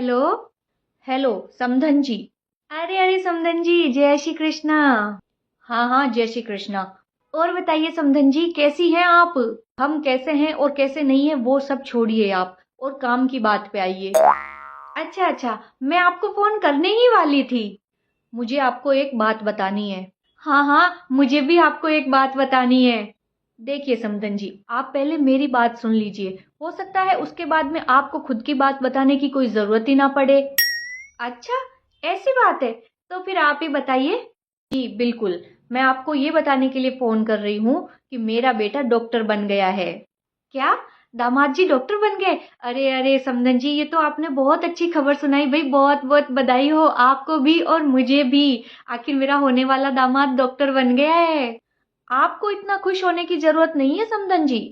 Hello. Hello समधन जी। अरे अरे समधन जी, जय श्री कृष्णा। हाँ हाँ, जय श्री कृष्णा। और बताइए समधन जी, कैसी हैं आप? हम कैसे हैं और कैसे नहीं है वो सब छोड़िए आप, और काम की बात पे आइए। अच्छा अच्छा, मैं आपको फोन करने ही वाली थी। मुझे आपको एक बात बतानी है। हाँ हाँ, मुझे भी आपको एक बात बतानी है। देखिए समधन जी, आप पहले मेरी बात सुन लीजिए। हो सकता है उसके बाद में आपको खुद की बात बताने की कोई जरूरत ही ना पड़े। अच्छा, ऐसी बात है? तो फिर आप ही बताइए। जी बिल्कुल, मैं आपको ये बताने के लिए फोन कर रही हूँ कि मेरा बेटा डॉक्टर बन गया है। क्या? दामाद जी डॉक्टर बन गए? अरे अरे समधन जी, ये तो आपने बहुत अच्छी खबर सुनाई भाई, बहुत बहुत बधाई हो आपको भी और मुझे भी। आखिर मेरा होने वाला दामाद डॉक्टर बन गया है। आपको इतना खुश होने की जरूरत नहीं है समधन जी।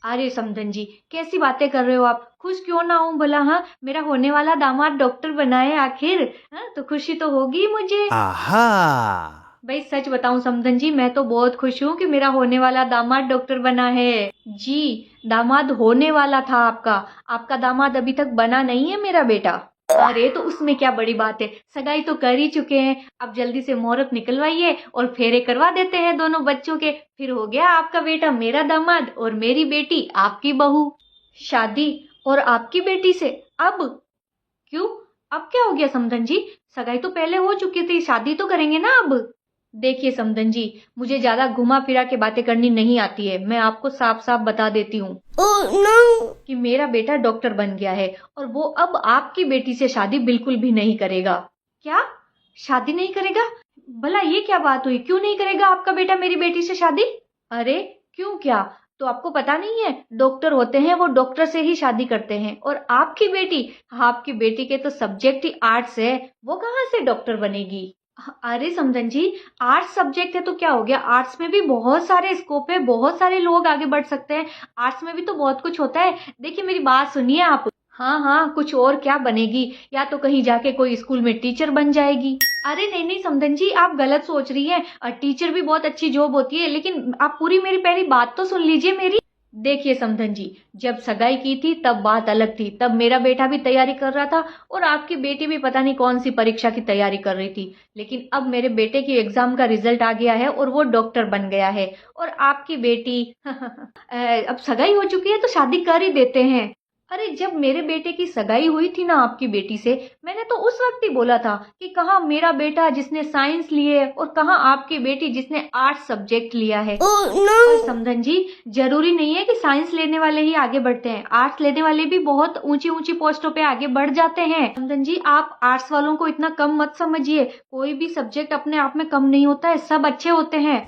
अरे समधन जी, कैसी बातें कर रहे हो आप? खुश क्यों ना हूँ भला? हाँ, मेरा होने वाला दामाद डॉक्टर बना है आखिर। हाँ, तो खुशी तो होगी मुझे। आहा। भाई सच बताऊं समधन जी, मैं तो बहुत खुश हूँ कि मेरा होने वाला दामाद डॉक्टर बना है। जी, दामाद होने वाला था आपका। आपका दामाद अभी तक बना नहीं है मेरा बेटा। अरे तो उसमें क्या बड़ी बात है, सगाई तो कर ही चुके हैं। अब जल्दी से मुहूर्त निकलवाइए और फेरे करवा देते हैं दोनों बच्चों के। फिर हो गया आपका बेटा मेरा दामाद और मेरी बेटी आपकी बहू। शादी और आपकी बेटी से? अब? क्यों? अब क्या हो गया समधन जी? सगाई तो पहले हो चुकी थी, शादी तो करेंगे ना अब। देखिए समधन जी, मुझे ज्यादा घुमा फिरा के बातें करनी नहीं आती है। मैं आपको साफ साफ बता देती हूँ कि मेरा बेटा डॉक्टर बन गया है और वो अब आपकी बेटी से शादी बिल्कुल भी नहीं करेगा। क्या? शादी नहीं करेगा? भला ये क्या बात हुई, क्यों नहीं करेगा आपका बेटा मेरी बेटी से शादी? अरे क्यों, क्या तो आपको पता नहीं है? डॉक्टर होते हैं वो डॉक्टर से ही शादी करते हैं। और आपकी बेटी के तो सब्जेक्ट ही आर्ट्स है, वो कहाँ से डॉक्टर बनेगी? अरे समधन जी, आर्ट्स सब्जेक्ट है तो क्या हो गया? आर्ट्स में भी बहुत सारे स्कोप है, बहुत सारे लोग आगे बढ़ सकते हैं। आर्ट्स में भी तो बहुत कुछ होता है। देखिए मेरी बात सुनिए आप। हाँ हाँ, कुछ और क्या बनेगी? या तो कहीं जाके कोई स्कूल में टीचर बन जाएगी। अरे नहीं नहीं समधन जी, आप गलत सोच रही हैं। टीचर भी बहुत अच्छी जॉब होती है, लेकिन आप पूरी मेरी पहली बात तो सुन लीजिए मेरी। देखिए समधन जी, जब सगाई की थी तब बात अलग थी, तब मेरा बेटा भी तैयारी कर रहा था और आपकी बेटी भी पता नहीं कौन सी परीक्षा की तैयारी कर रही थी। लेकिन अब मेरे बेटे की एग्जाम का रिजल्ट आ गया है और वो डॉक्टर बन गया है। और आपकी बेटी अब सगाई हो चुकी है तो शादी कर ही देते हैं। अरे जब मेरे बेटे की सगाई हुई थी ना आपकी बेटी से, मैंने तो उस वक्त ही बोला था कि कहाँ मेरा बेटा जिसने साइंस लिए और कहाँ आपकी बेटी जिसने आर्ट्स सब्जेक्ट लिया है। और समधन जी, जरूरी नहीं है कि साइंस लेने वाले ही आगे बढ़ते हैं, आर्ट्स लेने वाले भी बहुत ऊंची ऊंची पोस्टों पे आगे बढ़ जाते हैं। समधन जी, आप आर्ट्स वालों को इतना कम मत समझिए। कोई भी सब्जेक्ट अपने आप में कम नहीं होता है, सब अच्छे होते हैं।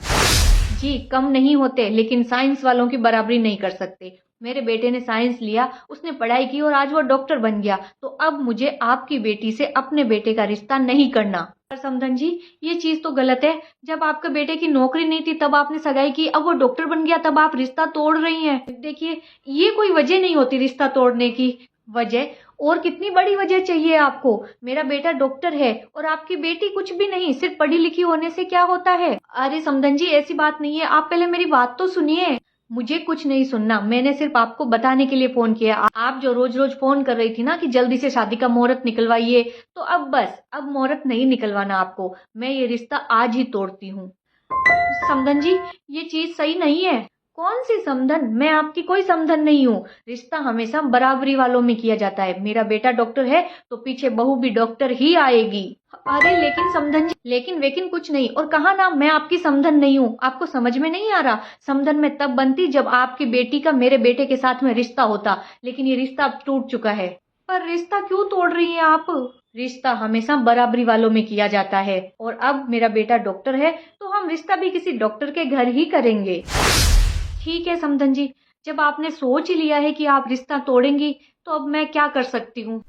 जी कम नहीं होते, लेकिन साइंस वालों की बराबरी नहीं कर सकते। मेरे बेटे ने साइंस लिया, उसने पढ़ाई की और आज वो डॉक्टर बन गया। तो अब मुझे आपकी बेटी से अपने बेटे का रिश्ता नहीं करना। पर समधन जी, ये चीज तो गलत है। जब आपके बेटे की नौकरी नहीं थी तब आपने सगाई की, अब वो डॉक्टर बन गया तब आप रिश्ता तोड़ रही हैं। देखिए, ये कोई वजह नहीं होती रिश्ता तोड़ने की। वजह? और कितनी बड़ी वजह चाहिए आपको? मेरा बेटा डॉक्टर है और आपकी बेटी कुछ भी नहीं, सिर्फ पढ़ी लिखी होने से क्या होता है? अरे समधन जी, ऐसी बात नहीं है, आप पहले मेरी बात तो सुनिए। मुझे कुछ नहीं सुनना, मैंने सिर्फ आपको बताने के लिए फोन किया। आप जो रोज रोज फोन कर रही थी ना कि जल्दी से शादी का मुहूर्त निकलवाइए, तो अब बस, अब मुहूर्त नहीं निकलवाना आपको। मैं ये रिश्ता आज ही तोड़ती हूँ। समधन जी, ये चीज सही नहीं है। कौन सी समधन? मैं आपकी कोई समधन नहीं हूँ। रिश्ता हमेशा बराबरी वालों में किया जाता है। मेरा बेटा डॉक्टर है तो पीछे बहू भी डॉक्टर ही आएगी। अरे लेकिन समधन जी, लेकिन वेकिन कुछ नहीं। और कहा ना मैं आपकी समधन नहीं हूँ, आपको समझ में नहीं आ रहा? समधन मैं तब बनती जब आपकी बेटी का मेरे बेटे के साथ में रिश्ता होता, लेकिन ये रिश्ता अब टूट चुका है। पर रिश्ता क्यों तोड़ रही हैं आप? रिश्ता हमेशा बराबरी वालों में किया जाता है, और अब मेरा बेटा डॉक्टर है तो हम रिश्ता भी किसी डॉक्टर के घर ही करेंगे। ठीक है समधन जी, जब आपने सोच ही लिया है कि आप रिश्ता तोड़ेंगी, तो अब मैं क्या कर सकती हूँ?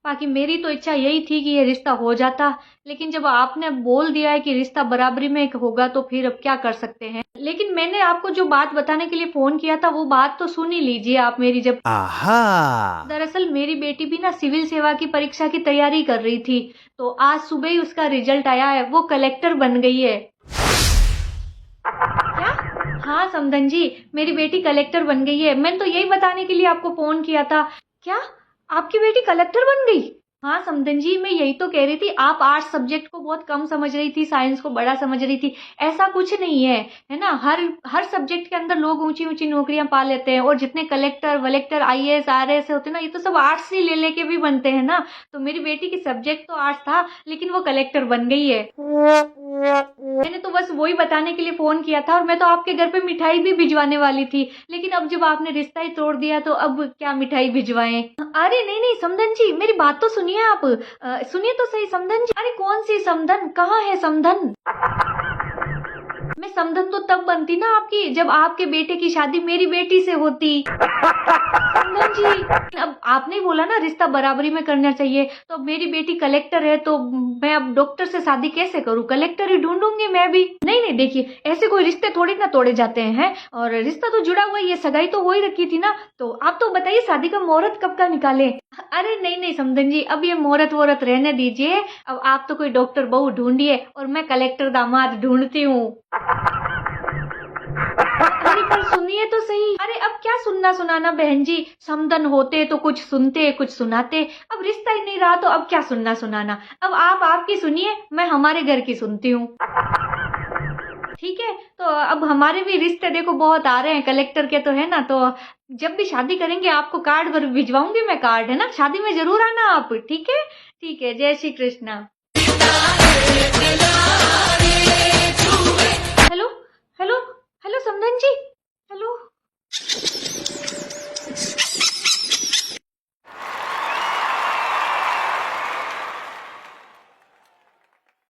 बाकी मेरी तो इच्छा यही थी कि ये रिश्ता हो जाता, लेकिन जब आपने बोल दिया है कि रिश्ता बराबरी में होगा तो फिर अब क्या कर सकते हैं। लेकिन मैंने आपको जो बात बताने के लिए फोन किया था वो बात तो सुन ही लीजिए आप मेरी। जब आहा। दरअसल मेरी बेटी भी ना सिविल सेवा की परीक्षा की तैयारी कर रही थी, तो आज सुबह ही उसका रिजल्ट आया है, वो कलेक्टर बन गई है। क्या? हाँ समधन जी, मेरी बेटी कलेक्टर बन गई है। मैंने तो यही बताने के लिए आपको फोन किया था। क्या? आपकी बेटी कलेक्टर बन गई? हाँ समधन जी, मैं यही तो कह रही थी, आप आर्ट्स सब्जेक्ट को बहुत कम समझ रही थी, साइंस को बड़ा समझ रही थी। ऐसा कुछ नहीं है ना। हर हर सब्जेक्ट के अंदर लोग ऊंची ऊंची नौकरियां पा लेते हैं, और जितने कलेक्टर वलेक्टर आईएएस आरएएस होते हैं ना, ये तो सब आर्ट्स ही ले लेके भी बनते हैं ना। तो मेरी बेटी की सब्जेक्ट तो आर्ट्स था, लेकिन वो कलेक्टर बन गई है। मैंने तो बस वही बताने के लिए फोन किया था, और मैं तो आपके घर पे मिठाई भी भिजवाने वाली थी, लेकिन अब जब आपने रिश्ता ही तोड़ दिया तो अब क्या मिठाई भिजवाएं। अरे नहीं नहीं समधन जी, मेरी बात तो सुनिए आप। सुनिए तो सही समधन जी। अरे कौन सी समधन, कहाँ है समधन? मैं समधन तो तब बनती ना आपकी, जब आपके बेटे की शादी मेरी बेटी से होती। समधन जी, अब आपने ही बोला ना रिश्ता बराबरी में करना चाहिए, तो अब मेरी बेटी कलेक्टर है तो मैं अब डॉक्टर से शादी कैसे करूं? कलेक्टर ही ढूंढूंगी मैं भी। नहीं नहीं देखिए, ऐसे कोई रिश्ते थोड़ी ना तोड़े जाते हैं, और रिश्ता तो जुड़ा हुआ है, ये सगाई तो हो ही रखी थी ना। तो आप तो बताइए शादी का मुहूर्त कब का निकाले? अरे नहीं नहीं समधन जी, अब ये मुहूर्त वोहरत रहने दीजिए। अब आप तो कोई डॉक्टर बहू ढूंढिए, और मैं कलेक्टर दामाद ढूंढती हूँ। अरे पर सुनिए तो सही। अरे अब क्या सुनना सुनाना बहन जी, समधन होते तो कुछ सुनते कुछ सुनाते, अब रिश्ता ही नहीं रहा तो अब क्या सुनना सुनाना। अब आप आपकी सुनिए, मैं हमारे घर की सुनती हूँ। ठीक है, तो अब हमारे भी रिश्ते देखो बहुत आ रहे हैं, कलेक्टर के तो है ना। तो जब भी शादी करेंगे आपको कार्ड भिजवाऊंगी मैं, कार्ड है ना, शादी में जरूर आना आप। ठीक है, ठीक है, जय श्री कृष्णा।